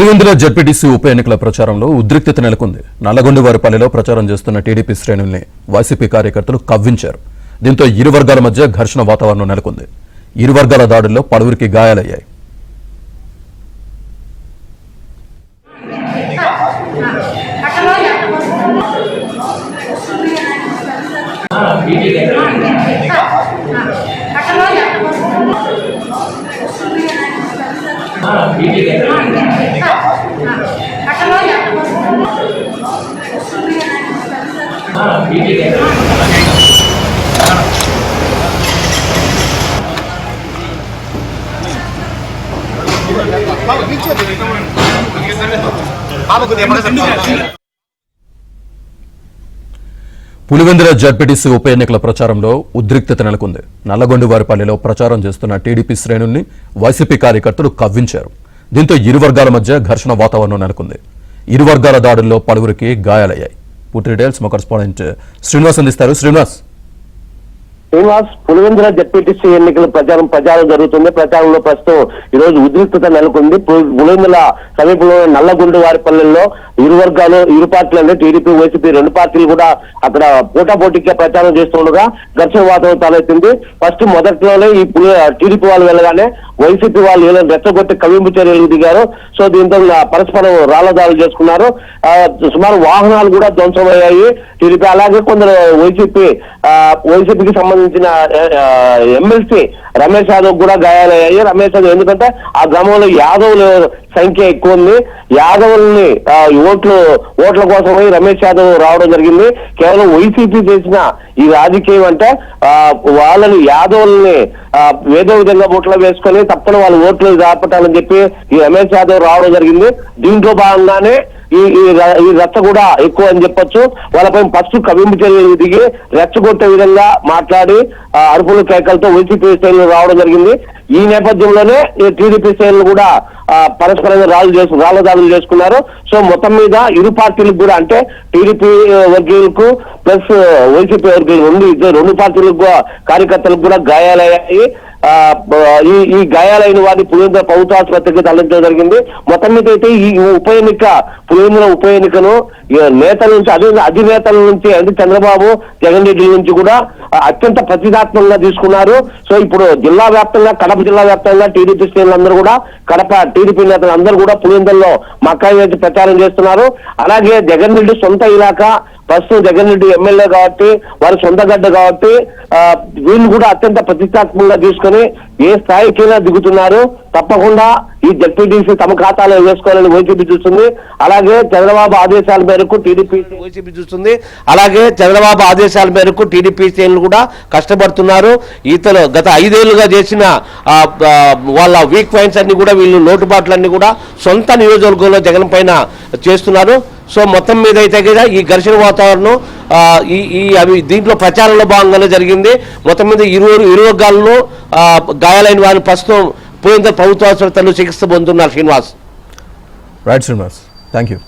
Pulivendula ZPTC ఉప ఎన్నికల ప్రచారంలో ఉద్రిక్తత నెలకొంది. నల్లగొండవారిపల్లెలో ప్రచారం చేస్తున్న టీడీపీ శ్రేణుల్ని వైసీపీ కార్యకర్తలు కవ్వించారు. దీంతో ఇరు వర్గాల మధ్య ఘర్షణ వాతావరణం నెలకొంది. ఇరు వర్గాల దాడుల్లో పలువురికి గాయాలయ్యాయి. పులివెందుల జడ్పీటీసీ ఉప ఎన్నికల ప్రచారంలో ఉద్రిక్తత నెలకొంది. నల్లగొండవారిపల్లెలో ప్రచారం చేస్తున్న టీడీపీ శ్రేణుల్ని వైసీపీ కార్యకర్తలు కవ్వించారు. దీంతో ఇరు వర్గాల మధ్య ఘర్షణ వాతావరణం నెలకొంది. ఇరు వర్గాల దాడుల్లో పలువురికి గాయాలయ్యాయి. పూర్తి డీటెయిల్స్ మా కరెస్పాండెంట్ శ్రీనివాస్ అందిస్తారు. శ్రీనివాస్, పులివెందుల జడ్పీటీసీ ఎన్నికల ప్రచారం జరుగుతుంది. ప్రచారంలో ప్రస్తుతం ఈ రోజు ఉద్రిక్తత నెలకొంది. పులివెందుల సమీపంలో నల్లగొండవారిపల్లెల్లో ఇరు వర్గాలు, ఇరు పార్టీలు అంటే టీడీపీ, వైసీపీ రెండు పార్టీలు కూడా అక్కడ పోటాపోటీగా ప్రచారం చేస్తుండగా ఘర్షణ వాతావరణం తలెత్తింది. ఫస్ట్ మొదట్లోనే ఈ టీడీపీ వాళ్ళు వెళ్ళగానే వైసీపీ వాళ్ళు వీళ్ళని రెచ్చగొట్టి కవింపు చర్యలకు దిగారు. సో దీంతో పరస్పరం రాళ్లదాడులు చేసుకున్నారు. సుమారు వాహనాలు కూడా ధ్వంసమయ్యాయి టీడీపీ. అలాగే కొందరు వైసీపీకి సంబంధించిన ఎమ్మెల్సీ రమేష్ యాదవ్ కూడా గాయాలయ్యాయి. రమేష్ యాదవ్ ఎందుకంటే ఆ గ్రామంలో యాదవుల సంఖ్య ఎక్కువ ఉంది. యాదవుల్ని ఓట్ల కోసమై రమేష్ యాదవ్ రావడం జరిగింది. కేవలం వైసీపీ చేసిన ఈ రాజకీయం అంటే వాళ్ళని యాదవుల్ని ఏదో విధంగా ఓట్లో వేసుకొని తప్పని వాళ్ళ ఓట్లు దాపటాలని చెప్పి ఈ రమేష్ యాదవ్ రావడం జరిగింది. దీంట్లో భాగంగానే ఈ రచ్చ కూడా ఎక్కువ అని చెప్పొచ్చు. వాళ్ళపై ఫస్ట్ కవింపు చర్యలు దిగి రెచ్చగొట్టే విధంగా మాట్లాడి అరుపులు కేకలతో వైసీపీ శ్రేణులు రావడం జరిగింది. ఈ నేపథ్యంలోనే టీడీపీ శ్రేణులు కూడా పరస్పరంగా రాళ్ల దాడులు చేసుకున్నారు. సో మొత్తం మీద ఇరు పార్టీలకు కూడా అంటే టీడీపీ వర్గీయులకు ప్లస్ వైసీపీ వర్గీయులు రెండు పార్టీలకు కార్యకర్తలకు కూడా గాయాలయ్యాయి. ఈ గాయాలైన వారిని పులివెందుల ప్రభుత్వ ఆసుపత్రికి తరలించడం జరిగింది. మొత్తం మీద అయితే ఈ పులివెందుల ఉప ఎన్నికను నేతల నుంచి అధినేతల నుంచి అంటే చంద్రబాబు, జగన్ రెడ్డి నుంచి కూడా అత్యంత ప్రతిష్టాత్మకంగా తీసుకున్నారు. సో ఇప్పుడు జిల్లా వ్యాప్తంగా, కడప జిల్లా వ్యాప్తంగా టీడీపీ శ్రేణులందరూ కూడా, కడప టీడీపీ నేతలు అందరూ కూడా పులివెందుల్లో మక్కా వేసి ప్రచారం చేస్తున్నారు. అలాగే జగన్ రెడ్డి సొంత ఇలాకా, ప్రస్తుతం జగన్ రెడ్డి ఎమ్మెల్యే కాబట్టి వారి సొంత గడ్డ కాబట్టి వీళ్ళు కూడా అత్యంత ప్రతిష్టాత్మకంగా తీసుకొని ఏ స్థాయికైనా దిగుతున్నారు. తప్పకుండా ఈ జడ్పీటీసీ తమ ఖాతాలో వేసుకోవాలని వైసీపీ చూస్తుంది. అలాగే చంద్రబాబు ఆదేశాల మేరకు వైసీపీ చూస్తుంది. అలాగే చంద్రబాబు ఆదేశాల మేరకు టీడీపీ శ్రేణులు కూడా కష్టపడుతున్నారు. ఈతలు గత 5 ఏళ్లుగా చేసిన వాళ్ళ వీక్ పాయింట్స్ అన్ని కూడా వీళ్ళు లోటుబాట్లన్నీ కూడా సొంత నియోజకవర్గంలో జగన్ పైన చేస్తున్నారు. సో మొత్తం మీద అయితే కదా ఈ ఘర్షణ వాతావరణం అవి దీంట్లో ప్రచారంలో భాగంగానే జరిగింది. మొత్తం మీద ఇరు వర్గాల్లో గాయాలైన వారిని ప్రస్తుతం పులివెందుల ప్రభుత్వ ఆసుపత్రిలో చికిత్స పొందుతున్నారు. Srinivas. Right Srinivas, thank you.